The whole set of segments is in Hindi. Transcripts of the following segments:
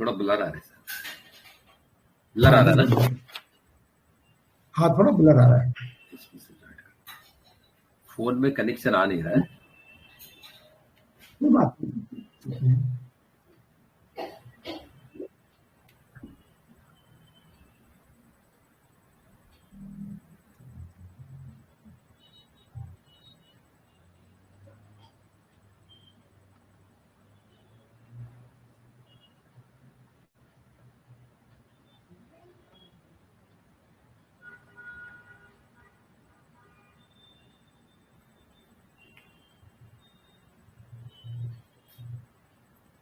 थोड़ा ब्लर आ रहा है सर, ब्लर आ रहा है ना? हाँ, थोड़ा ब्लर आ रहा है। फोन में कनेक्शन आ नहीं रहा है। कोई बात नहीं।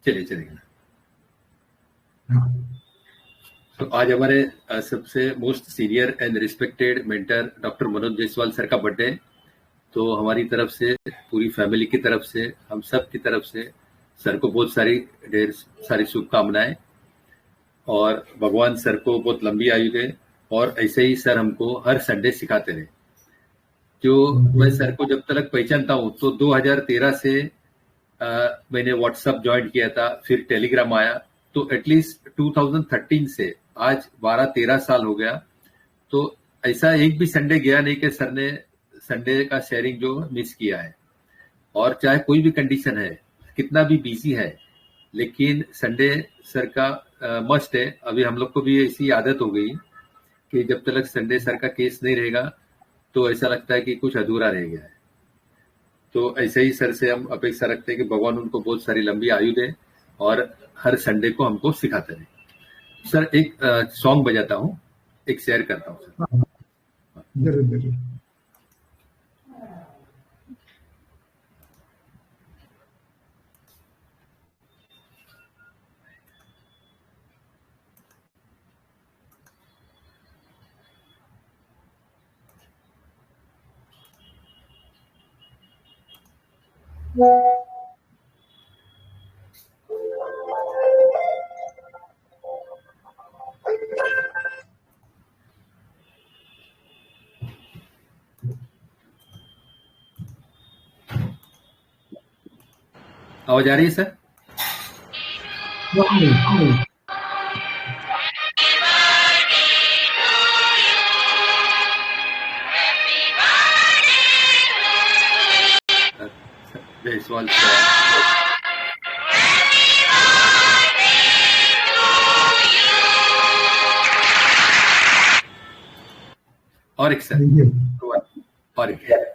चलिए। तो आज हमारे सबसे most senior and respected mentor doctor Manoj Jaiswal sir का बर्थडे। तो हमारी तरफ से, पूरी फैमिली की तरफ से, हम सब की तरफ से सर को बहुत ढेर सारी शुभकामनाएं, और भगवान सर को बहुत लंबी आयु दे, और ऐसे ही सर हमको हर संडे सिखाते रहे। जो मैं सर को जब तक पहचानता हूँ तो 2013 से मैंने व्हाट्सएप ज्वाइन किया था, फिर टेलीग्राम आया, तो एटलीस्ट 2013 से आज 12-13 साल हो गया। तो ऐसा एक भी संडे गया नहीं कि सर ने संडे का शेयरिंग जो मिस किया है। और चाहे कोई भी कंडीशन है, कितना भी बिजी है, लेकिन संडे सर का मस्ट है। अभी हम लोग को भी ऐसी आदत हो गई कि जब तक संडे सर का केस नहीं रहेगा तो ऐसा लगता है कि कुछ अधूरा रह गया है। तो ऐसे ही सर से हम अपेक्षा रखते हैं कि भगवान उनको बहुत सारी लंबी आयु दे और हर संडे को हमको सिखाते रहे। सर एक सॉन्ग बजाता हूँ, एक शेयर करता हूँ सर। जरूर। आवाज आ रही है सर? जायसवाल सर, और एक सर, और एक है।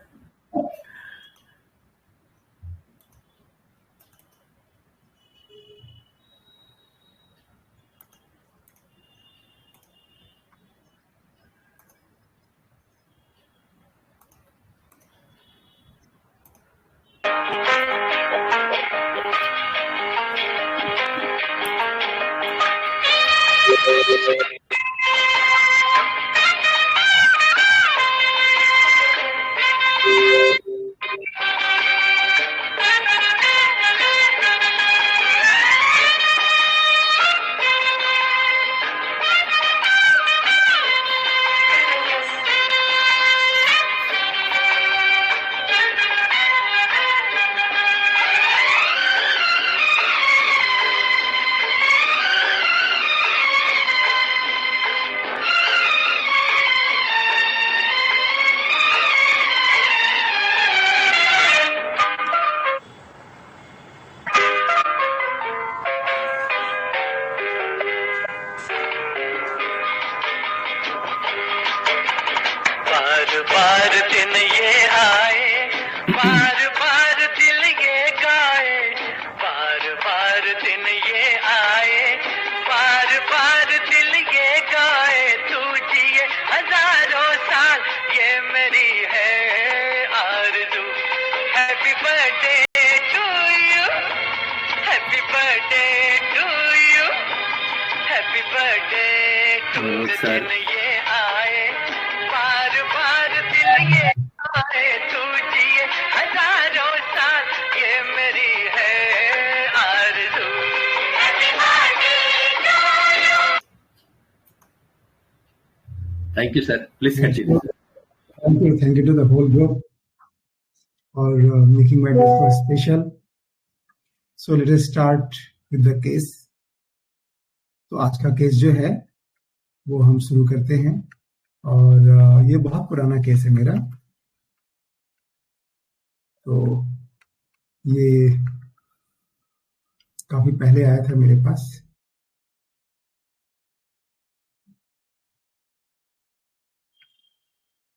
बार दिन ये आए, बार दिल ये गाए, बार दिन ये आए, बार दिल ये गाए। तू जिए हजारों साल, ये मेरी है आरज़ू। Happy birthday to you, happy birthday to you, happy birthday to दिन ये आए, बार दिल ये आए। तू जिए हजारों साल, ये मेरी है आरज़ू। Thank you sir, please continue. Thank you to the whole group for making my day so special. So let us start with the case. तो आज का केस जो है वो हम शुरू करते हैं। और ये बहुत पुराना केस है मेरा। तो ये काफी पहले आया था मेरे पास।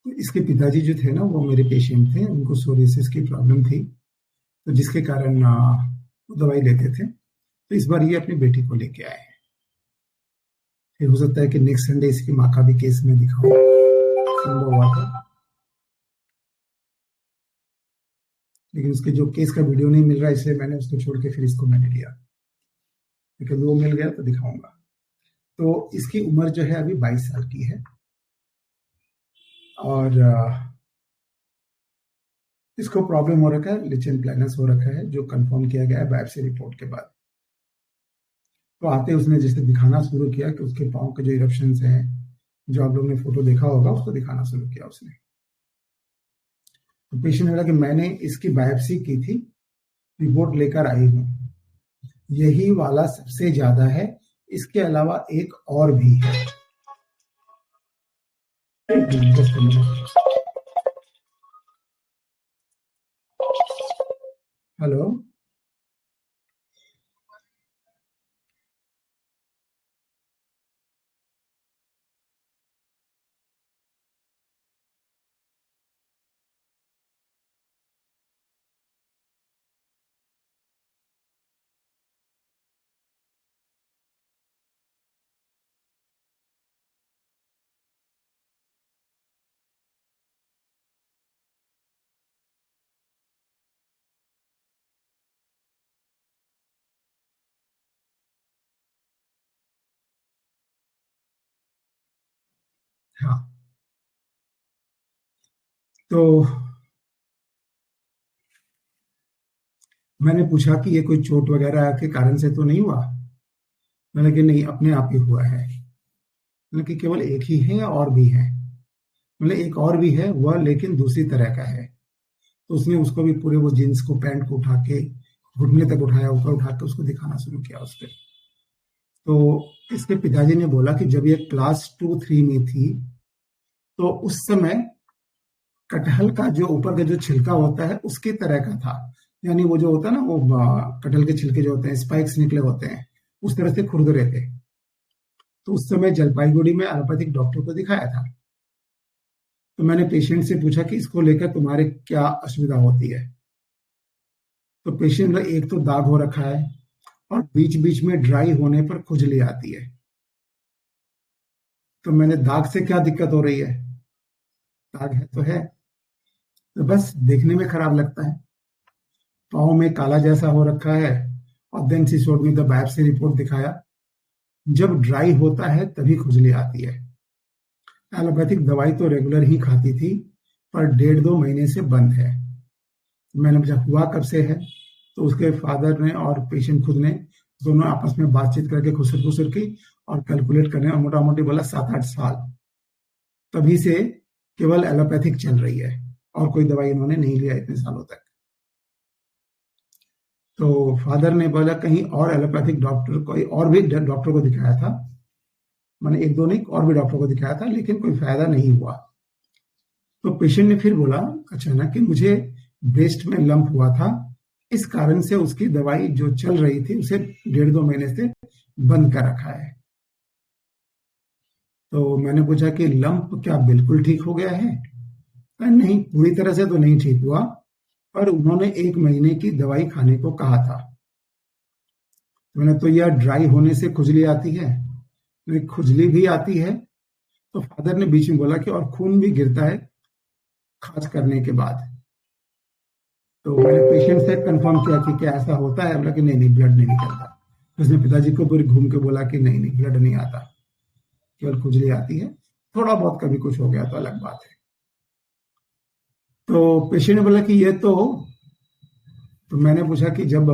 तो इसके पिताजी जो थे ना, वो मेरे पेशेंट थे, उनको सोरियासिस की प्रॉब्लम थी, तो जिसके कारण वो दवाई लेते थे। तो इस बार ये अपनी बेटी को लेके आए हैं। फिर हो सकता है कि नेक्स्ट संडे इसकी माँ का भी केस में दिखाऊं, संभव हुआ था, लेकिन उसके जो केस का वीडियो नहीं मिल रहा, इसलिए मैंने उसको छोड़ के फिर इसको मैंने लिया, लेकिन वो मिल गया तो दिखाऊंगा। तो इसकी उम्र जो है अभी 22 साल की है और इसको प्रॉब्लम हो रखा है, लिचेन प्लानस हो रखा है, जो कंफर्म किया गया है बायोप्सी रिपोर्ट के बाद। तो आते उसने जैसे दिखाना शुरू किया कि उसके पाँव के जो इरप्शंस हैं, जो आप लोगों ने फोटो देखा होगा, उसको दिखाना शुरू किया उसने। तो पेशेंट बोला कि मैंने इसकी बायोप्सी की थी, रिपोर्ट लेकर आई हूँ, यही वाला सबसे ज्यादा है, इसके अलावा एक और भी है। हेलो, हाँ, तो मैंने पूछा कि ये कोई चोट वगैरह के कारण से तो नहीं हुआ? मैंने कि नहीं, अपने आप ही हुआ है। मैंने कि केवल एक ही है या और भी है? मैंने एक और भी है, वह लेकिन दूसरी तरह का है। तो उसने उसको भी पूरे वो जीन्स को, पैंट को उठा के घुटने तक उठाया, ऊपर उठा के उसको दिखाना शुरू किया उसके। तो इसके पिताजी ने बोला कि जब ये क्लास 2-3 में थी, तो उस समय कटहल का जो ऊपर का जो छिलका होता है उसकी तरह का था, यानी वो जो होता है ना, वो कटहल के छिलके जो होते हैं, स्पाइक्स निकले होते हैं, उस तरह से खुरदरे थे। तो उस समय जलपाईगुड़ी में एलोपैथिक डॉक्टर को दिखाया था। तो मैंने पेशेंट से पूछा कि इसको लेकर तुम्हारे क्या असुविधा होती है? तो पेशेंट ने, एक तो दाग हो रखा है और बीच बीच में ड्राई होने पर खुजली आती है। तो मैंने, दाग से क्या दिक्कत हो रही है? दाग है तो है, तो बस देखने में खराब लगता है, पाँव में काला जैसा हो रखा है। और then she showed me the biopsy report दिखाया, जब ड्राई होता है तभी खुजली आती है। एलोपैथिक दवाई तो रेगुलर ही खाती थी, पर 1.5-2 महीने से बंद है। मैंने पूछा हुआ कब से है? तो उसके फादर ने और पेशेंट खुद ने दोनों आपस में बातचीत करके खुसर खुसर की और कैलकुलेट करने, और मोटा मोटी बोला 7-8 साल, तभी से केवल एलोपैथिक चल रही है और कोई दवाई इन्होंने नहीं लिया इतने सालों तक। तो फादर ने बोला कहीं और एलोपैथिक डॉक्टर, कोई और भी डॉक्टर को दिखाया था, मैंने 1-2 नहीं, और भी डॉक्टर को दिखाया था, लेकिन कोई फायदा नहीं हुआ। तो पेशेंट ने फिर बोला अचानक कि मुझे ब्रेस्ट में लंप हुआ था, इस कारण से उसकी दवाई जो चल रही थी उसे 1.5-2 महीने से बंद कर रखा है। तो मैंने पूछा कि लंप क्या बिल्कुल ठीक हो गया है? नहीं, पूरी तरह से तो नहीं ठीक हुआ, पर उन्होंने 1 महीने की दवाई खाने को कहा था। मैंने, तो यह ड्राई होने से खुजली आती है? खुजली भी आती है। तो फादर ने बीच में बोला कि और खून भी गिरता है खाज करने के बाद। तो मैंने पेशेंट से कंफर्म किया कि क्या ऐसा होता है? बोला कि नहीं, ब्लड नहीं निकलता। उसने पिताजी को पूरी घूम के बोला कि नहीं, ब्लड नहीं आता, केवल खुजली आती है, थोड़ा बहुत कभी कुछ हो गया तो अलग बात है। तो पेशेंट ने बोला कि ये तो मैंने पूछा कि जब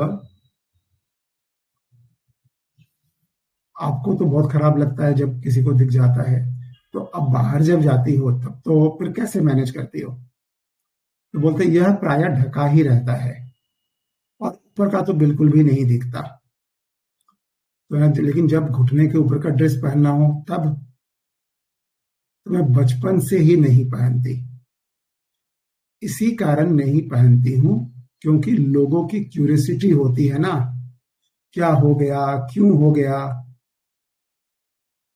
आपको तो बहुत खराब लगता है जब किसी को दिख जाता है, तो अब बाहर जब जाती हो तब तो फिर कैसे मैनेज करती हो? तो बोलते यह प्रायः ढका ही रहता है और ऊपर का तो बिल्कुल भी नहीं दिखता। तो लेकिन जब घुटने के ऊपर का ड्रेस पहनना हो तब तो मैं बचपन से ही नहीं पहनती। इसी कारण नहीं पहनती हूं क्योंकि लोगों की क्यूरियोसिटी होती है ना, क्या हो गया, क्यों हो गया,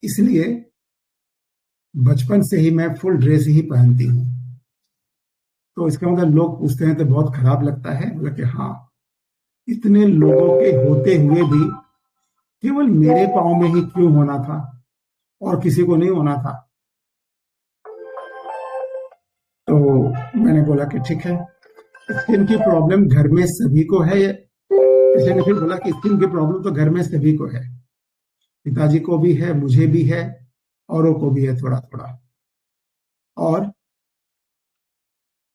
इसलिए बचपन से ही मैं फुल ड्रेस ही पहनती हूँ। तो इसका मतलब लोग पूछते हैं तो बहुत खराब लगता है, बोला कि हाँ, इतने लोगों के होते हुए भी केवल मेरे पाँव में ही क्यों होना था और किसी को नहीं होना था। तो मैंने बोला कि ठीक है, स्किन की प्रॉब्लम घर में सभी को है। किसी ने फिर बोला कि स्किन की प्रॉब्लम तो घर में सभी को है, पिताजी को भी है, मुझे भी है, औरों को भी है थोड़ा थोड़ा। और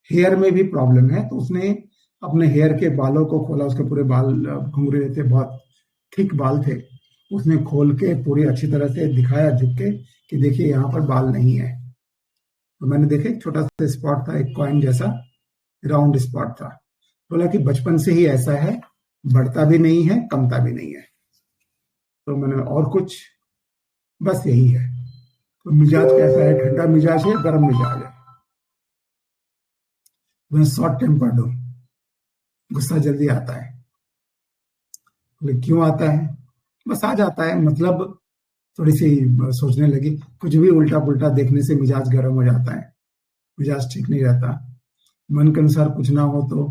हेयर में भी प्रॉब्लम है। तो उसने अपने हेयर के बालों को खोला, उसके पूरे बाल घुंघरू थे, बहुत थिक बाल थे। उसने खोल के पूरी अच्छी तरह से दिखाया झुक के कि देखिए यहाँ पर बाल नहीं है। तो मैंने देखा एक छोटा सा स्पॉट था, एक कॉइन जैसा राउंड स्पॉट था। बोला कि बचपन से ही ऐसा है, बढ़ता भी नहीं है, कमता भी नहीं है। तो मैंने और कुछ, बस यही है। तो मिजाज कैसा है, ठंडा मिजाज है, गर्म मिजाज है? मैं शॉर्ट टेम्पर्ड हूं, गुस्सा जल्दी आता है। बोले क्यों आता है? बस आ जाता है, मतलब थोड़ी सी सोचने लगी, कुछ भी उल्टा पुल्टा देखने से मिजाज गर्म हो जाता है, मिजाज ठीक नहीं रहता, मन के अनुसार कुछ ना हो तो।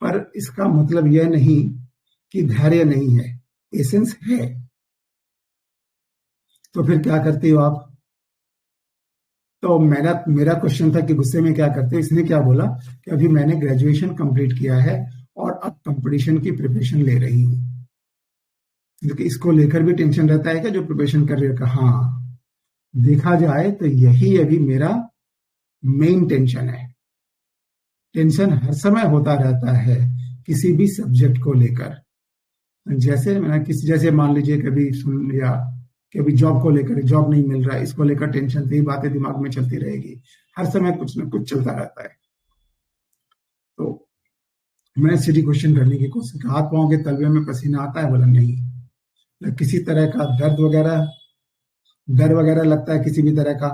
पर इसका मतलब यह नहीं कि धैर्य नहीं है, एसेंस है। तो फिर क्या करती हो आप? तो मेरा क्वेश्चन था कि गुस्से में क्या करते हो। इसने क्या बोला कि अभी मैंने ग्रेजुएशन कंप्लीट किया है और अब कंपटीशन की प्रिपरेशन ले रही हूँ। क्योंकि इसको लेकर भी टेंशन रहता है क्या, जो प्रिपरेशन कर रही है? हाँ, देखा जाए तो यही अभी मेरा मेन टेंशन है। टेंशन हर समय होता रहता है किसी भी सब्जेक्ट को लेकर। जैसे मान लीजिए कभी सुन लिया कि अभी जॉब को लेकर, जॉब नहीं मिल रहा है, इसको लेकर टेंशन थी, बातें दिमाग में चलती रहेगी, हर समय कुछ ना कुछ चलता रहता है। तो मैंने सीधी क्वेश्चन करने की कोशिश की, हाथ पांव के तलवे में पसीना आता है? बोला नहीं। किसी तरह का डर वगैरह लगता है किसी भी तरह का?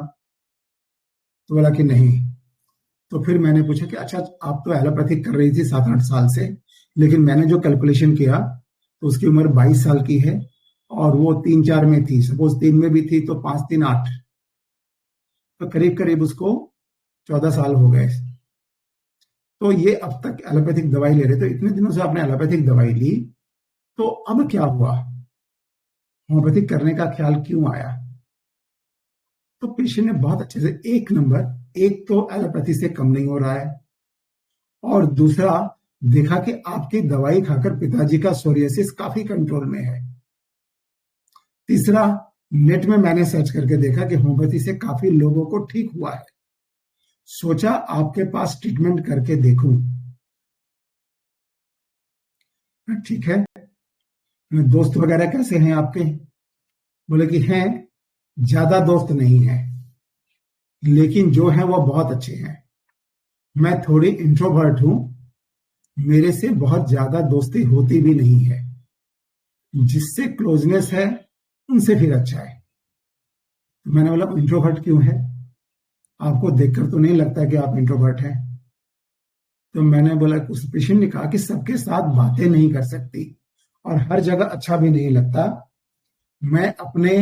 तो बोला कि नहीं। तो फिर मैंने पूछा कि अच्छा, आप तो एलोपैथिक कर रही थी 7-8 साल से, लेकिन मैंने जो कैलकुलेशन किया तो उसकी उम्र 22 साल की है और वो 3-4 में थी, सपोज 3 में भी थी तो 5-3 8, तो करीब करीब उसको 14 साल हो गए। तो ये अब तक एलोपैथिक दवाई ले रहे थे, इतने दिनों से आपने एलोपैथिक दवाई ली, तो अब क्या हुआ, होम्योपैथिक करने का ख्याल क्यों आया? तो पेशेंट ने बहुत अच्छे से, एक तो एलोपैथी से कम नहीं हो रहा है, और दूसरा देखा कि आपकी दवाई खाकर पिताजी का सोरियासिस काफी कंट्रोल में है। तीसरा, नेट में मैंने सर्च करके देखा कि होम्योपैथी से काफी लोगों को ठीक हुआ है। सोचा आपके पास ट्रीटमेंट करके देखूं। ठीक है, दोस्त वगैरह कैसे हैं आपके? बोले कि हैं, ज्यादा दोस्त नहीं है, लेकिन जो है वो बहुत अच्छे हैं। मैं थोड़ी इंट्रोवर्ट हूं, मेरे से बहुत ज्यादा दोस्ती होती भी नहीं है, जिससे क्लोजनेस है उनसे फिर अच्छा है। तो मैंने बोला इंट्रोवर्ट क्यों है, आपको देखकर तो नहीं लगता कि आप इंट्रोवर्ट हैं? तो मैंने बोला, उस पेशेंट ने कहा कि सबके साथ बातें नहीं कर सकती और हर जगह अच्छा भी नहीं लगता, मैं अपने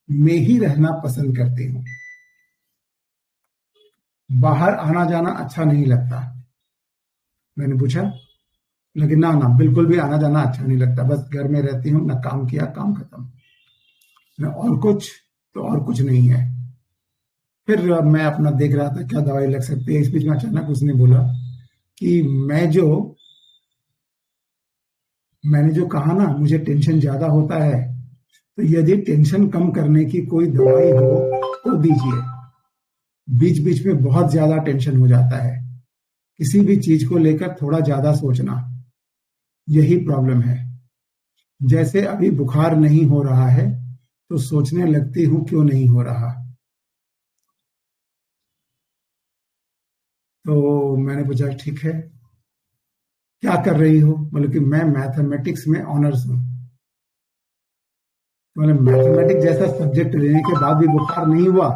में ही रहना पसंद करती हूँ, बाहर आना जाना अच्छा नहीं लगता। मैंने पूछा, लेकिन ना बिल्कुल भी आना जाना अच्छा नहीं लगता, बस घर में रहती हूँ, ना काम किया काम खत्म, ना और कुछ, तो और कुछ नहीं है। फिर मैं अपना देख रहा था क्या दवाई लग सकती है। इस बीच में अचानक उसने बोला कि मैंने जो कहा ना, मुझे टेंशन ज्यादा होता है, तो यदि टेंशन कम करने की कोई दवाई हो तो दीजिए। बीच बीच में बहुत ज्यादा टेंशन हो जाता है, किसी भी चीज को लेकर थोड़ा ज्यादा सोचना, यही प्रॉब्लम है। जैसे अभी बुखार नहीं हो रहा है तो सोचने लगती हूं क्यों नहीं हो रहा। तो मैंने पूछा ठीक है, क्या कर रही हो? बोले कि मैं मैथमेटिक्स में ऑनर्स हूं। तो मैंने मैथमेटिक्स जैसा सब्जेक्ट लेने के बाद भी बुखार नहीं हुआ,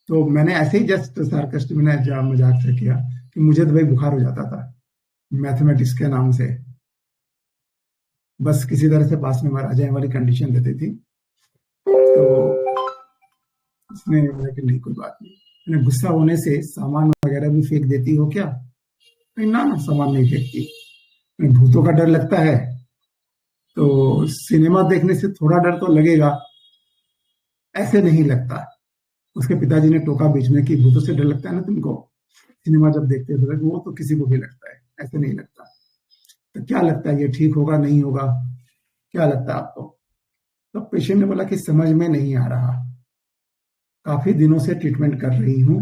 तो मैंने ऐसे ही जस्ट सार्कास्टिक मैंने मजाक से किया कि मुझे तो भाई बुखार हो जाता था मैथमेटिक्स के नाम से, बस किसी तरह से पास में आ जाए वाली कंडीशन देती थी। तो उसने बोला कि नहीं कोई बात नहीं। मैंने गुस्सा होने से सामान वगैरह भी फेंक देती हो क्या? नहीं ना ना, सामान नहीं फेंकती। भूतों का डर लगता है तो सिनेमा देखने से थोड़ा डर तो लगेगा, ऐसे नहीं लगता। उसके पिताजी ने टोका बीच में कि भूतों से डर लगता है ना तुमको, सिनेमा जब देखते हो तो वो तो किसी को भी लगता है, ऐसे नहीं लगता। तो क्या लगता है ये ठीक होगा नहीं होगा, क्या लगता है आपको? तो पेशेंट ने बोला कि समझ में नहीं आ रहा, काफी दिनों से ट्रीटमेंट कर रही हूँ।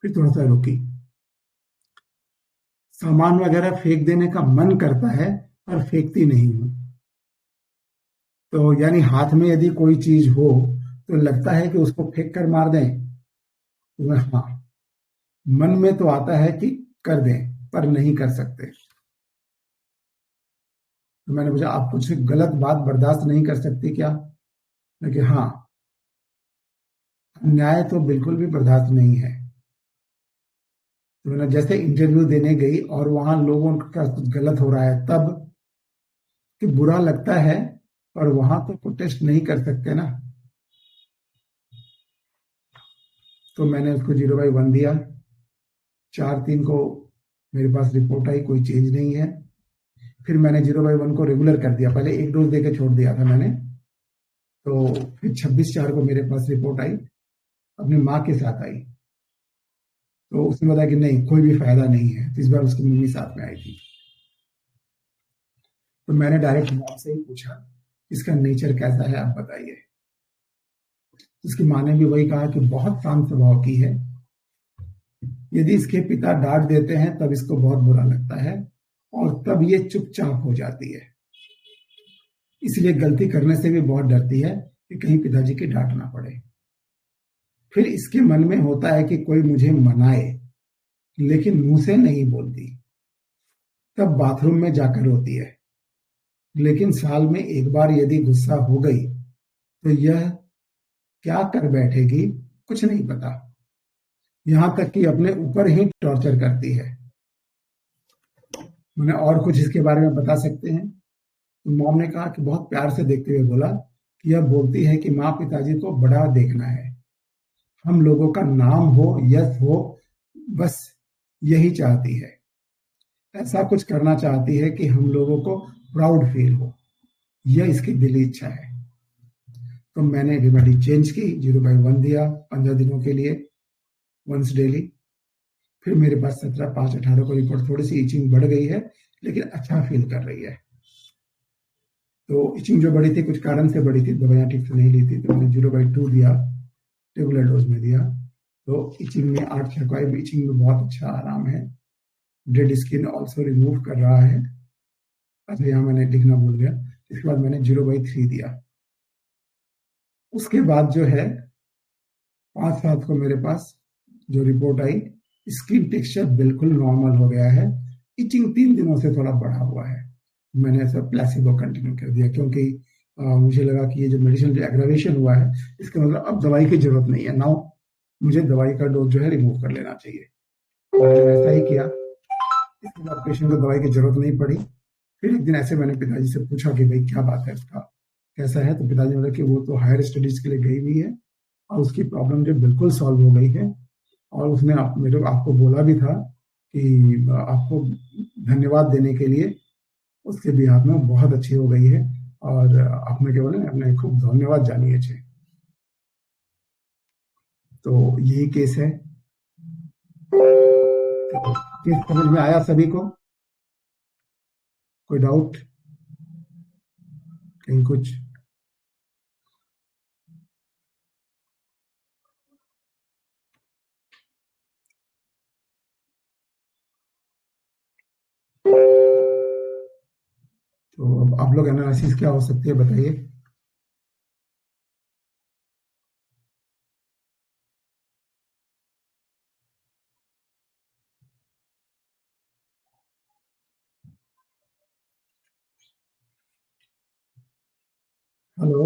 फिर थोड़ा सा रुकी। सामान वगैरह फेंक देने का मन करता है पर फेंकती नहीं हूँ। तो यानी हाथ में यदि कोई चीज हो तो लगता है कि उसको फेंक कर मार दें, तो हाँ, मन में तो आता है कि कर दें पर नहीं कर सकते। तो मैंने पूछा आप कुछ गलत बात बर्दाश्त नहीं कर सकती क्या? लेकिन हाँ, अन्याय तो बिल्कुल भी बर्दाश्त नहीं है। तो मैंने जैसे इंटरव्यू देने गई और वहां लोगों का कुछ गलत हो रहा है तब, कि बुरा लगता है पर वहां तो प्रोटेस्ट नहीं कर सकते ना। तो मैंने उसको 0/1 दिया। 4/3 को मेरे पास रिपोर्ट आई, कोई चेंज नहीं है। फिर मैंने 0/1 को रेगुलर कर दिया, पहले एक डोज देकर छोड़ दिया था मैंने। तो फिर 26/4 को मेरे पास रिपोर्ट आई, अपनी माँ के साथ आई। तो उसने बताया कि नहीं कोई भी फायदा नहीं है। तो इस बार उसकी मम्मी साथ में आई थी। तो मैंने डायरेक्ट मॉम से ही पूछा इसका नेचर कैसा है आप बताइए। उसकी माँ ने भी वही कहा कि बहुत शांत स्वभाव की है, यदि इसके पिता डांट देते हैं तब इसको बहुत बुरा लगता है और तब ये चुपचाप हो जाती है, इसलिए गलती करने से भी बहुत डरती है कि कहीं पिताजी की डांट ना पड़े। फिर इसके मन में होता है कि कोई मुझे मनाए, लेकिन मुंह से नहीं बोलती। तब बाथरूम में जाकर रोती है, लेकिन साल में एक बार यदि गुस्सा हो गई तो यह क्या कर बैठेगी कुछ नहीं पता, यहां तक कि अपने ऊपर ही टॉर्चर करती है। मैंने और कुछ इसके बारे में बता सकते हैं? तो मॉम ने कहा कि बहुत प्यार से देखते हुए बोला कि यह बोलती है कि माँ पिताजी को बड़ा देखना है, हम लोगों का नाम हो, यश हो, बस यही चाहती है। ऐसा कुछ करना चाहती है कि हम लोगों को प्राउड फील हो, यह इसकी दिली इच्छा है। तो मैंने रेमेडी चेंज की, 0/1 दिया 15 दिनों के लिए, वंस डेली। फिर मेरे पास 17/5/18 को रिपोर्ट, थोड़ी सी इचिंग बढ़ गई है लेकिन अच्छा फील कर रही है। तो इचिंग जो बढ़ी थी कुछ कारण से बढ़ी थी, दवाइयाँ ठीक से नहीं ली थी, तो मैंने 0/2 दिया, रेगुलर डोज में दिया। तो इचिंग में 8/6 को आई, इचिंग में बहुत अच्छा आराम है। डेड स्किन ऑल्सो रिमूव कर रहा है। अच्छा यहाँ मैंने लिखना भूल गया। इसके बाद मैंने 0/3 दिया। उसके बाद जो है 5/7 को मेरे पास जो रिपोर्ट आई, स्किन टेक्सचर बिल्कुल नॉर्मल हो गया है, इचिंग 3 दिनों से थोड़ा बढ़ा हुआ है। मैंने ऐसा प्लेसिबो कंटिन्यू कर दिया क्योंकि मुझे लगा कि ये जो मेडिसिन जो एग्रावेशन हुआ है इसका मतलब अब दवाई की जरूरत नहीं है, नाउ मुझे दवाई का डोज जो है रिमूव कर लेना चाहिए। मैंने ऐसा ही किया। इसके बाद पेशेंट को दवाई की जरूरत नहीं पड़ी। फिर एक दिन ऐसे मैंने पिताजी से पूछा कि भाई क्या बात है, इसका कैसा है? तो पिताजी ने बोला कि वो तो हायर स्टडीज के लिए गई हुई है और उसकी प्रॉब्लम जो बिल्कुल सॉल्व हो गई है, और उसने मेरे आपको बोला भी था कि आपको धन्यवाद देने के लिए, उसके बिहाफ में बहुत अच्छी हो गई है और आपने क्या बोले अपने खूब धन्यवाद जानिए छे। तो यही केस है। तो केस समझ में आया सभी को? कोई डाउट कहीं कुछ? तो अब आप लोग एनालिसिस क्या हो सकती है बताइए? हेलो।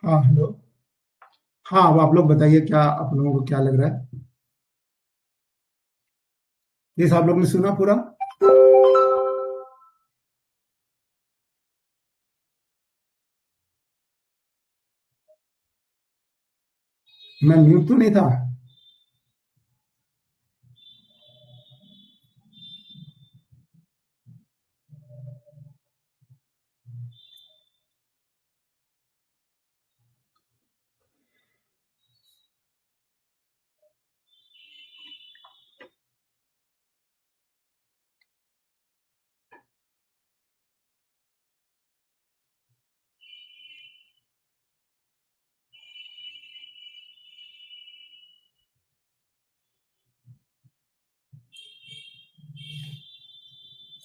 हाँ हेलो। हाँ, अब आप लोग बताइए, क्या आप लोगों को क्या लग रहा है? ये सब आप लोग ने सुना पूरा? मैं म्यूट तो नहीं था?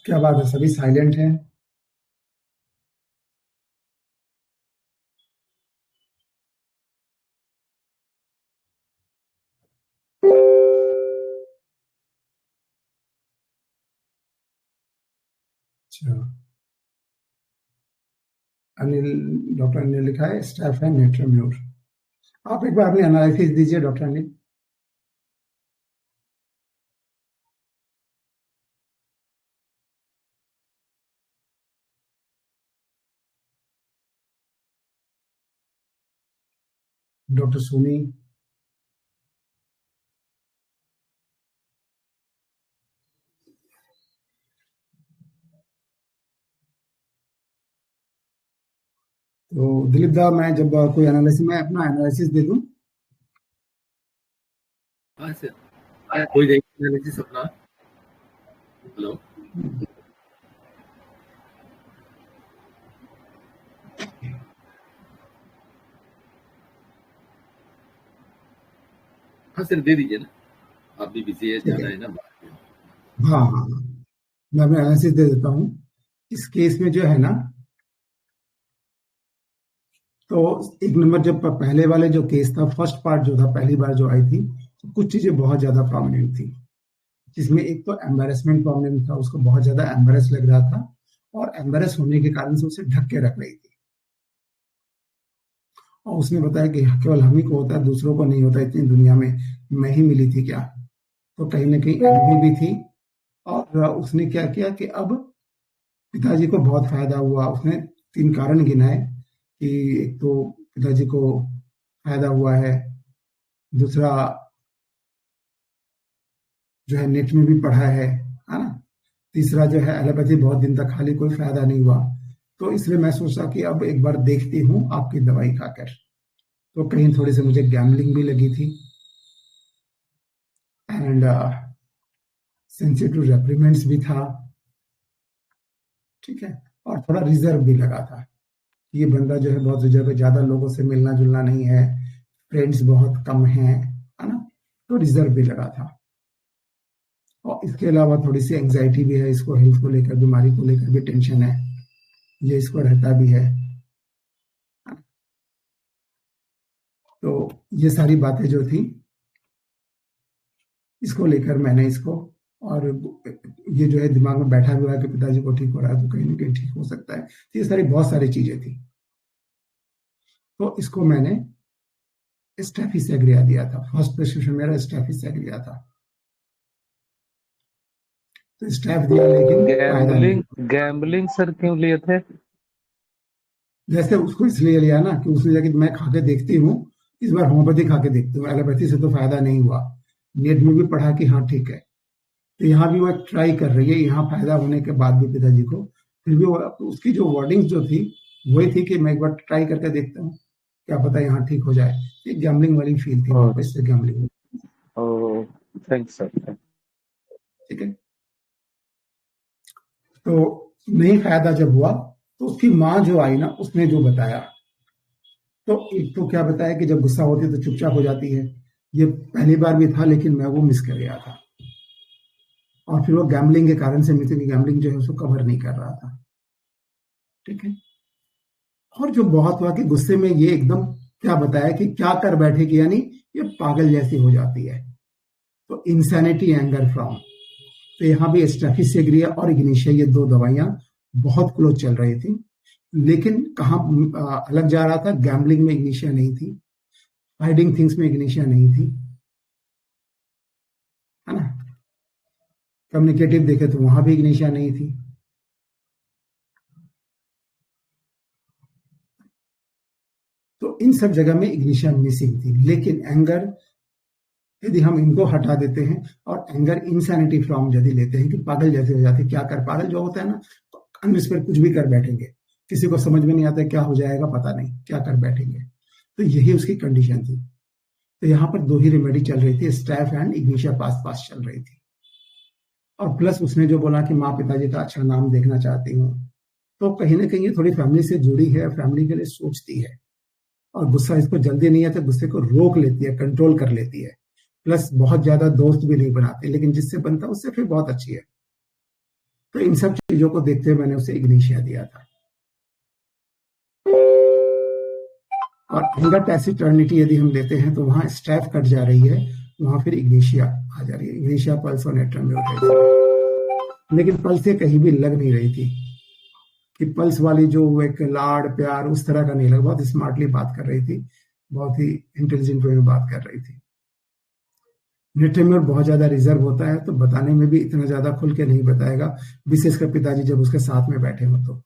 क्या बात है, सभी साइलेंट हैं? अच्छा। अनिल, डॉक्टर अनिल लिखा है, स्टाफ है नेट्रम्यूर। आप एक बार अपनी एनालिसिस दीजिए डॉक्टर अनिल। डॉक्टर सोनी। तो दिलीप दा, मैं जब कोई एनालिसिस, मैं अपना एनालिसिस दे दूं? हाँ सर, कोई देखेगा एनालिसिस अपना? हेलो। हाँ सर, दे दीजिए ना, आप भी बिजी है, ठीक जाना है। है ना बाहर। हाँ हाँ हाँ। मैं अपना एनालिसिस दे देता हूँ। इस केस में जो है ना, तो एक नंबर, जब पहले वाले जो केस था, फर्स्ट पार्ट जो था, पहली बार जो आई थी, तो कुछ चीजें बहुत ज्यादा प्रोमिनेंट थी। जिसमें एक तो एम्बेरसमेंट प्रॉब्लम था, उसको बहुत ज्यादा एम्बेरस लग रहा था, और एम्बेरस होने के कारण से उसे ढक के रख रही थी। और उसने बताया कि केवल हम ही को होता है, दूसरों को नहीं होता, इतनी दुनिया में मैं ही मिली थी क्या? तो कहीं ना कहीं एनवी भी थी। और उसने क्या किया कि अब पिताजी को बहुत फायदा हुआ। उसने 3 कारण गिनाए कि एक तो पिताजी को फायदा हुआ है, दूसरा जो है नेट में भी पढ़ा है ना, तीसरा जो है एलोपैथी बहुत दिन तक खाली, कोई फायदा नहीं हुआ। तो इसलिए मैं सोचा कि अब एक बार देखती हूँ आपकी दवाई खाकर। तो कहीं थोड़ी सी मुझे गैम्बलिंग भी लगी थी, एंड सेंसिटिव रेप्रीमेंट्स भी था, ठीक है, और थोड़ा रिजर्व भी लगा था। ये बंदा जो है बहुत रिजर्व है, ज्यादा लोगों से मिलना जुलना नहीं है, फ्रेंड्स बहुत कम हैं, है ना, तो रिजर्व भी लगा था। और इसके अलावा थोड़ी सी एंग्जाइटी भी है इसको, हेल्थ को लेकर, बीमारी को लेकर भी टेंशन है, ये इसको रहता भी है। तो ये सारी बातें जो थी, इसको लेकर मैंने इसको, और ये जो है दिमाग में बैठा हुआ है कि पिताजी को ठीक हो रहा है, तो कहीं ना कहीं ठीक हो सकता है। तो ये सारी बहुत सारी चीजें थी। तो इसको मैंने स्टेफिसेग्रिया दिया था। फर्स्ट प्रिस्क्रिप्शन मेरा स्टेफिसेग्रिया था। तो स्टेफ दिया, लेकिन फायदा नहीं। गैम्बलिंग गैम्बलिंग सर क्यों लिए थे? जैसे उसको इसलिए लिया ना कि उसने कि मैं खा के देखती हूँ, इस बार होम्योपैथी खा के देखती हूँ, एलोपैथी से तो फायदा नहीं हुआ। नेट में भी पढ़ा कि हाँ ठीक है, तो यहाँ भी वो ट्राई कर रही है, यहाँ फायदा होने के बाद भी पिताजी को, फिर भी वो, उसकी जो वर्डिंग्स जो थी वही थी कि मैं एक बार ट्राई करके देखता हूँ, क्या पता यहाँ ठीक हो जाए। ये गैम्बलिंग वाली फील थी, वापस से गैम्बलिंग। ओह, थैंक्स सर। ठीक है। तो नहीं फायदा जब हुआ, तो उसकी माँ जो आई ना, उसने जो बताया, तो एक तो क्या बताया कि जब गुस्सा होती है तो चुपचाप हो जाती है, ये पहली बार भी था, लेकिन मैं वो मिस कर गया था। और फिर वो गैम्बलिंग के कारण से मिथुन की गैम्बलिंग जो है उसको कवर नहीं कर रहा था। ठीक है। और जो बहुत हुआ कि गुस्से में ये एकदम क्या बताया कि क्या कर बैठेगी, यानी ये पागल जैसी हो जाती है। तो इंसैनिटी एंगर फ्रॉम, तो यहाँ भी स्टेफिसेग्रिया और इग्निशिया, ये दो दवाइयां बहुत क्लोज चल रही थी। लेकिन कहाँ अलग जा रहा था, गैम्बलिंग में इग्निशिया नहीं थी, हाइडिंग थिंग्स में इग्निशिया नहीं थी, है ना। कम्युनिकेटिव देखे तो वहां भी इग्निशिया नहीं थी। तो इन सब जगह में इग्निशिया मिसिंग थी। लेकिन एंगर, यदि हम इनको हटा देते हैं और एंगर इंसैनिटी फ्रॉम यदि लेते हैं कि पागल जैसे हो जाते, क्या कर, पागल जो होता है ना, अनरिस्पेक्ट कुछ भी कर बैठेंगे, किसी को समझ में नहीं आता क्या हो जाएगा, पता नहीं क्या कर बैठेंगे। तो यही उसकी कंडीशन थी। तो यहाँ पर दो ही रेमेडी चल रही थी, स्टैफ एंड इग्निशिया पास पास चल रही थी। और प्लस उसने जो बोला कि माँ पिताजी का अच्छा नाम देखना चाहती हूँ, तो कहीं ना कहीं ये थोड़ी फैमिली से जुड़ी है, फैमिली के लिए सोचती है। और गुस्सा इसको जल्दी नहीं आता, गुस्से को रोक लेती है, कंट्रोल कर लेती है। प्लस बहुत ज्यादा दोस्त भी नहीं बनाते, लेकिन जिससे बनता उससे फिर बहुत अच्छी है। तो इन सब चीजों को देखते हुए मैंने उसे इग्निशिया दिया था। और एंगर टैसिटर्निटी यदि हम देते हैं तो वहां स्टैफ कट जा रही है, वहां फिर इग्निशिया आ जा रही है। इग्निशिया पल्स और नेट्रम में होता है, लेकिन पल्स से कहीं भी लग नहीं रही थी कि पल्स वाली जो एक लाड़ प्यार उस तरह का नहीं लगा। बहुत स्मार्टली बात कर रही थी, बहुत ही इंटेलिजेंट वे में बात कर रही थी। नेट्रेम्योर बहुत ज्यादा रिजर्व होता है, तो बताने में भी इतना ज्यादा खुल के नहीं बताएगा, विशेषकर पिताजी जब उसके साथ में बैठे हो तो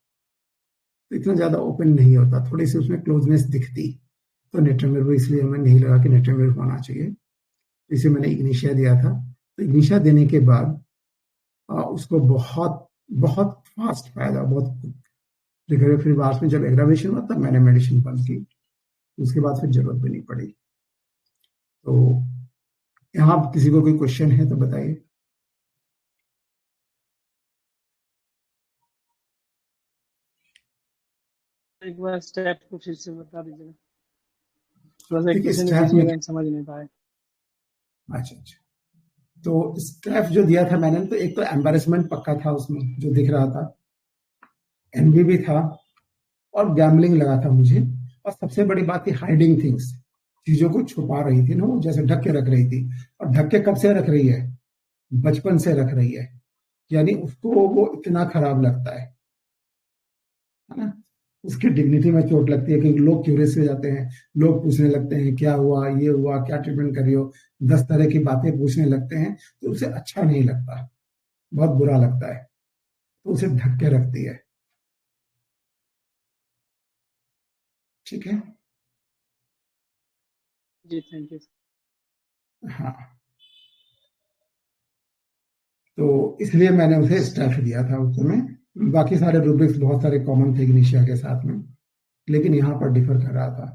इतना ज्यादा ओपन नहीं होता, थोड़ी सी उसमें क्लोजनेस दिखती। तो नेट्रेम्योर को इसलिए हमें नहीं लगा कि नेट्रेम्योर होना चाहिए, इसे मैंने इग्निशिया दिया था। तो इग्निशिया देने के बाद उसको बहुत बहुत फास्ट फायदा, बहुत रिकवरी। फिर बाद में जब एग्रावेशन हुआ तब मैंने मेडिसिन बंद की, उसके बाद फिर जरूरत भी नहीं पड़ी। तो यहाँ किसी को कोई क्वेश्चन है तो बताइए। एक बार स्टेप को फिर से बता दीजिए, थोड़ा सा देखिए एक्सप्लेनेशन स्टैफ में, दीजिएगा, समझ नहीं पाए। अच्छा, तो स्टैफ जो दिया था मैंने, तो एक तो एम्बेरसमेंट पक्का था उसमें जो दिख रहा था, एनवी भी था और गैम्बलिंग लगा था मुझे। और सबसे बड़ी बात थी हाइडिंग थिंग्स, चीजों को छुपा रही थी ना, वो जैसे ढक के रख रही थी। और ढक के कब से रख रही है, बचपन से रख रही है, यानी उसको वो इतना खराब लगता है ना। उसकी डिग्निटी में चोट लगती है कि लोग क्यूरियस हो जाते हैं, लोग पूछने लगते हैं क्या हुआ, ये हुआ, क्या ट्रीटमेंट कर रही हो, 10 तरह की बातें पूछने लगते हैं। तो उसे अच्छा नहीं लगता, बहुत बुरा लगता है, तो उसे ढक के रखती है। ठीक है, जी थैंक यू। हाँ। तो इसलिए मैंने उसे स्टैफ दिया था उस समय। बाकी सारे रूब्रिक्स बहुत सारे कॉमन थे इग्निशिया के साथ में, लेकिन यहाँ पर डिफर कर रहा था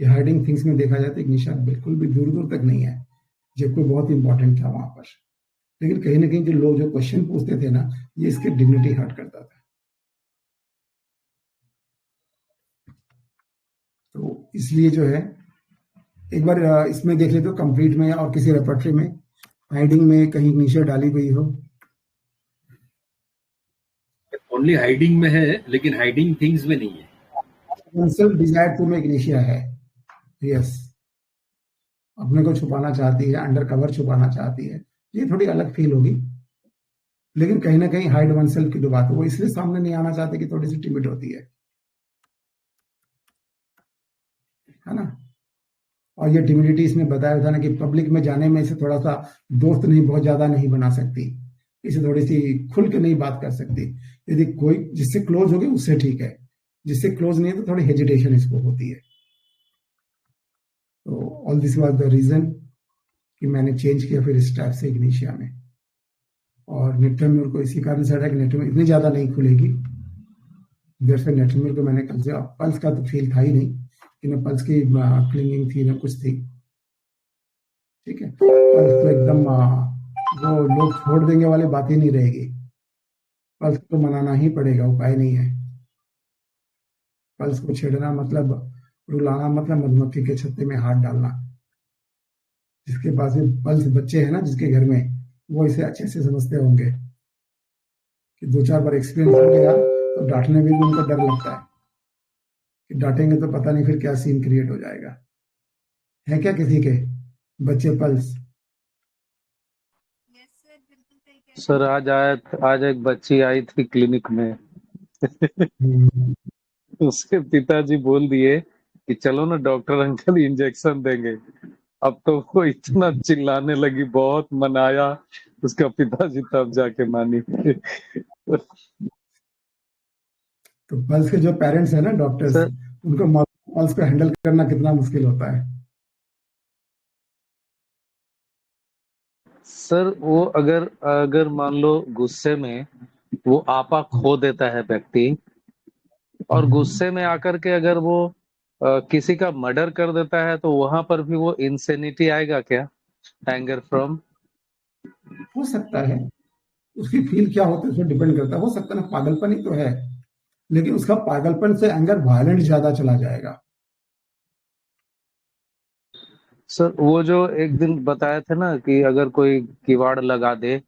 कि हाइडिंग थिंग्स में देखा जाए तो इग्निशिया बिल्कुल भी दूर दूर तक नहीं है, जबकि बहुत इंपॉर्टेंट था वहां पर। लेकिन कहीं ना कहीं जो लोग जो क्वेश्चन पूछते थे ना, ये इसकी डिग्निटी हर्ट करता था। तो इसलिए जो है, एक बार इसमें देख लेते हो कंप्लीट में और किसी रेपर्टरी में हाइडिंग में कहीं इग्निशिया डाली गई हो। ओनली हाइडिंग में है, लेकिन हाइडिंग थिंग्स में नहीं है। डिजायर टू में इग्निशिया है, यस। अपने को छुपाना चाहती है, अंडर कवर छुपाना चाहती है, ये थोड़ी अलग फील होगी। लेकिन कहीं ना कहीं हाइड वन सेल्फ की जो बात है, वो इसलिए सामने नहीं आना चाहते कि थोड़ी सी टिमिड होती है ना। और ये टिमिडिटी इसने बताया था ना कि पब्लिक में जाने में इसे थोड़ा सा दोस्त नहीं, बहुत ज्यादा नहीं बना सकती, इसे थोड़ी सी खुल के नहीं बात कर सकती। यदि कोई जिससे क्लोज हो गई उससे ठीक है, जिससे क्लोज नहीं है तो थोड़ी हेजिटेशन इसको होती है। तो all this was the reason कि मैंने चेंज किया फिर स्टैफ से इग्निशिया में। और नेट्रेम्योर को इसी कारण से हटा कि नेट्रेम्योर इतनी ज्यादा नहीं खुलेगी, जैसे नेट्रेम्योर को मैंने कल से, पल्स का तो फील था ही नहीं कि न पल्स की क्लिंगिंग थी न कुछ थी। ठीक है, पल्स तो एकदम वो लोग छोड़ देंगे वाली बात ही नहीं रहेगी, पल्स को मनाना ही पड़ेगा, उपाय नहीं है। पल्स को छेड़ना मतलब, रुलाना मतलब मधुमक्खी के छत्ते में हाथ डालना, जिसके पास भी पल्स बच्चे हैं ना, जिसके घर में, वो इसे अच्छे से समझते होंगे कि 2-4 बार एक्सपीरियंस हो गया तो डांटने में भी उनको डर लगता है कि डांटेंगे तो पता नहीं फिर क्या सीन क्रिएट हो जाएगा। है क्या किसी के बच्चे पल्स? सर आज एक बच्ची आई थी क्लिनिक में। हम्म, उसके पिताजी बोल दिए कि चलो ना डॉक्टर अंकल इंजेक्शन देंगे। अब तो वो इतना चिल्लाने लगी, बहुत मनाया उसका पिताजी, तब जाके मानी। तो पल्स के जो पेरेंट्स है ना, डॉक्टर्स, सर उनको पल्स को हैंडल करना कितना मुश्किल होता है। सर वो अगर मान लो गुस्से में वो आपा खो देता है व्यक्ति, और गुस्से में आकर के अगर वो किसी का मर्डर कर देता है, तो वहां पर भी वो इंसेनिटी आएगा क्या? एंगर फ्रॉम हो सकता है, उसकी फील क्या होता है उस पर डिपेंड करता है। हो सकता है ना, पागलपन ही तो है, लेकिन उसका पागलपन से एंगर वायलेंट ज्यादा चला जाएगा। सर वो जो एक दिन बताया था ना कि अगर कोई किवाड़ लगा दे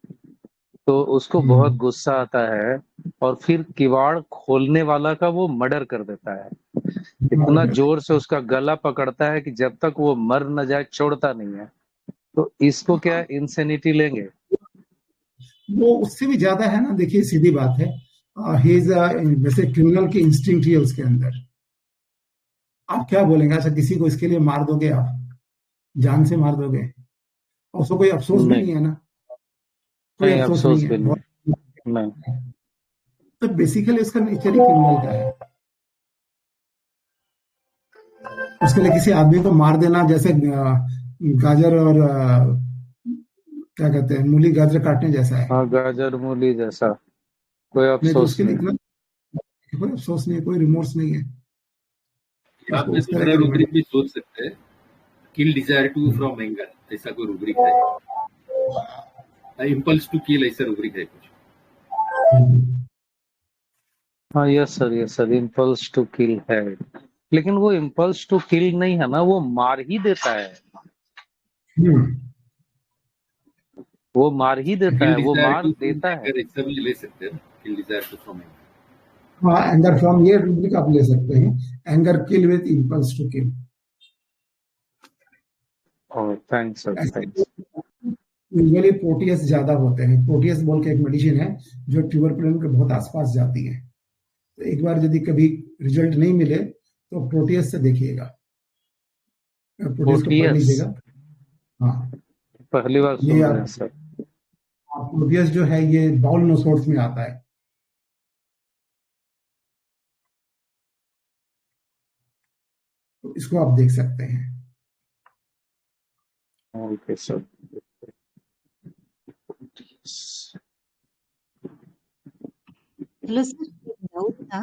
तो उसको बहुत गुस्सा आता है, और फिर किवाड़ खोलने वाला का वो मर्डर कर देता है। इतना जोर से उसका गला पकड़ता है कि जब तक वो मर न जाए छोड़ता नहीं है। तो इसको क्या इंसेनिटी लेंगे? वो उससे भी ज्यादा है ना। देखिए सीधी बात है, ही इज वैसे क्रिमिनल की इंस्टिंक्ट ही है उसके अंदर। आप क्या बोलेंगे? अच्छा, किसी को इसके लिए मार दोगे आप, जान से मार दोगे, और उसको कोई अफसोस भी नहीं है ना, कोई नहीं, अफसोस अफसोस नहीं भी है। नहीं। तो बेसिकली उसका नेचर ही क्रिमिनल का है। उसके लिए किसी आदमी को मार देना, जैसे गाजर और क्या कहते हैं, मूली गाजर काटने जैसा है। हाँ, गाजर मूली जैसा, कोई नहीं तो अफसोस उसके लिए नहीं। इतना कोई अफसोस नहीं है, कोई रिमोर्स नहीं है। आप उसको में उस तरह दूसरा की रूब्रिक भी सोच सकते हैं, kill desire to from anger, ऐसा कोई रूब्रिक है। इम्पल्स टू किल, ऐसा रूब्रिक है कुछ। हाँ, yes sir, impulse to kill है, लेकिन वो इम्पल्स टू किल नहीं है ना, वो मार ही देता है। वो मार ही देता किल है, वो डिजायर मार टू फ्रॉम देता है। एंगर, ऐसा भी ले सकते हैं, kill desire to from anger. हाँ, एंगर फ्रॉम, ये रूब्रिक आप ले सकते हैं, anger kill with impulse to kill. Oh, thanks sir, thanks. Usually प्रोटीएस ज्यादा होते हैं। प्रोटीएस बोल के एक मेडिसिन है जो ट्यूबरकुलिन के बहुत आसपास जाती है। तो एक बार यदि कभी रिजल्ट नहीं मिले तो प्रोटीएस से देखिएगा, प्रोटीएस को पढ़ प्रोटीयस लीजिएगा। हाँ, पहली बार ये सुन रहे हैं आप, सर। प्रोटीएस जो है ये बाउल नोसोर्स में आता है। तो इसको आप देख सकते हैं। Okay sir. हेलो सर, एक डाउट था,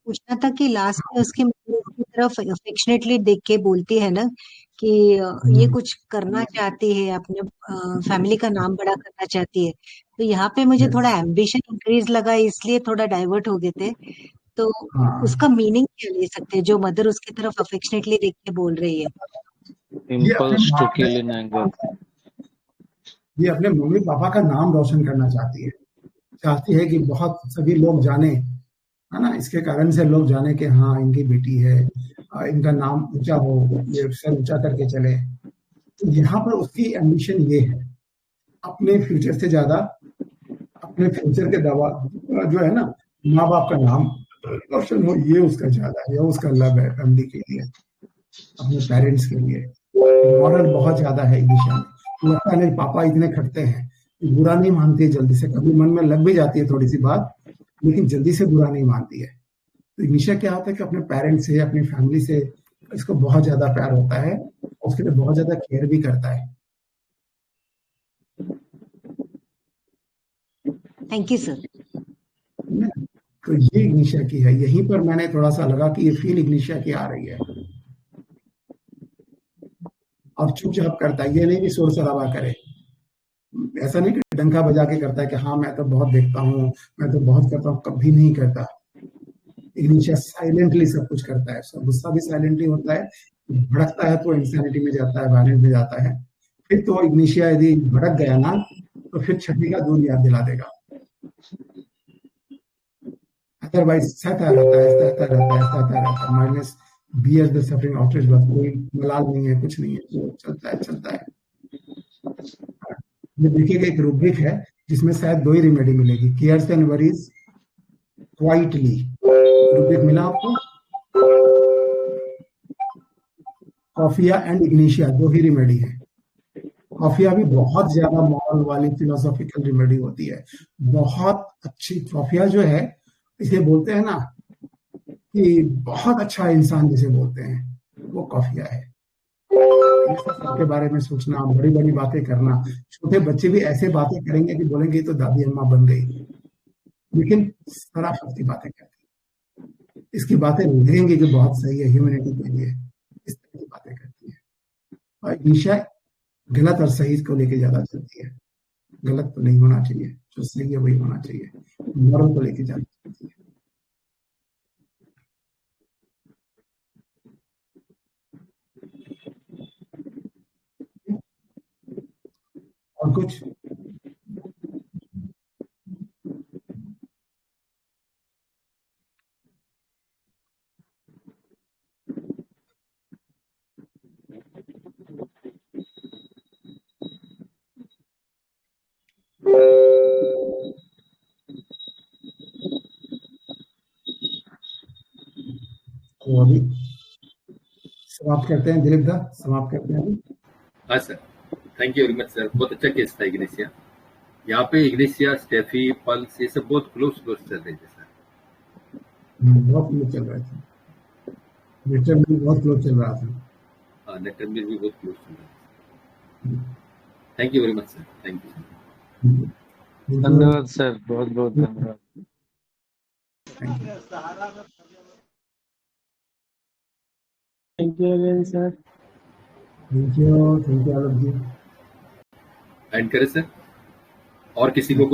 पूछना था कि लास्ट में उसकी मम्मी उसकी तरफ अफेक्शनेटली देख के बोलती है ना कि ये कुछ करना चाहती है, अपने फैमिली का नाम बड़ा करना चाहती है। तो यहाँ पे मुझे थोड़ा एम्बिशन इंक्रीज लगा, इसलिए थोड़ा डाइवर्ट हो गए थे। तो हाँ, उसका मीनिंग क्या ले सकते हैं जो मदर उसकी तरफ अफेक्शनेटली देख के बोल रही है? ये अपने impulse to kill in anger. ये अपने मम्मी पापा का नाम रोशन करना चाहती है। चाहती है कि बहुत सभी लोग जाने, है ना, इसके कारण से लोग जाने कि हाँ इनकी बेटी है, इनका नाम ऊंचा हो, ये सर ऊंचा करके चले। तो यहाँ पर उसकी एम्बिशन ये है, अपने फ्यूचर से ज्यादा अपने फ्यूचर के दवा जो है ना, माँ बाप का नाम रोशन हो, ये उसका ज्यादा है, ये उसका लव है फैमिली के लिए, अपने पेरेंट्स के लिए। मॉरल बहुत ज्यादा है इनिशा में। लगता है नहीं पापा इतने खटते हैं, बुरा नहीं मानती है जल्दी से, कभी मन में लग भी जाती है थोड़ी सी बात, लेकिन जल्दी से बुरा नहीं मानती है। तो इनिशा क्या होता है कि अपने पेरेंट्स से, अपनी फैमिली से इसको बहुत ज्यादा प्यार होता है, उसके लिए बहुत ज्यादा केयर भी करता है। Thank you sir. तो ये इग्निशिया की है। यहीं पर मैंने थोड़ा सा लगा कि ये फील इग्निशिया की आ रही है। और चुपचाप करता है, ये नहीं कि शोर शराबा करे, ऐसा नहीं कि डंका बजा के करता है कि हाँ मैं तो बहुत देखता हूँ, मैं तो बहुत करता हूँ, कभी नहीं करता। इग्निशिया साइलेंटली सब कुछ करता है। सब गुस्सा भी साइलेंटली होता है, भड़कता है तो इंसानिटी में जाता है, वायलेंट में जाता है, फिर तो इग्निशिया यदि भड़क गया ना तो फिर छठी का दूध याद दिला देगा। अदरवाइज सहता रहता है, सहता रहता है, सहता रहता है, minus bear the suffering otters, बस कोई मलाल नहीं है, कुछ नहीं है, जो चलता है चलता है। ये देखिएगा एक रूब्रिक है जिसमें शायद 2 ही रेमेडी मिलेगी, cares and worries quietly. Rubric मिला आपको? Coffea and Ignatia 2 he remedy है। कॉफिया भी बहुत ज्यादा मॉरल वाली फिलोसॉफिकल रेमेडी होती है, बहुत अच्छी। कॉफिया जो है इसे बोलते हैं ना कि बहुत अच्छा इंसान जिसे बोलते हैं, वो कॉफिया है। सबके बारे में सोचना, बड़ी बड़ी बातें करना। छोटे बच्चे भी ऐसे बातें करेंगे कि बोलेंगे तो दादी अम्मा बन गई, लेकिन शराफत की बातें करती है। इसकी बातें लगेंगी कि बहुत सही है ह्यूमैनिटी के लिए, इस तरह की बातें करती है। और ईशा गलत और सही को लेके ज्यादा चलती है। गलत तो नहीं होना चाहिए, जो सही है वही होना चाहिए, मॉरल को लेके ज्यादा चलती है। और कुछ? तो अभी समाप्त करते हैं, दिलीप दा समाप्त करते हैं। हाँ sir, thank you very much sir, बहुत अच्छा केस था इग्निशिया। यहाँ पे इग्निशिया, स्टेफी, पल्स, ये सब बहुत क्लोज चल रहे थे सर। बहुत क्लोज चल रहा था, नेटर भी बहुत क्लोज चल रहा था। हाँ, नेटर भी बहुत क्लोज चल रहा था। Thank you very much sir, thank you. धन्यवाद सर, बहुत बहुत धन्यवाद। Thank you again sir. Thank you Alok ji. End करें सर, और किसी को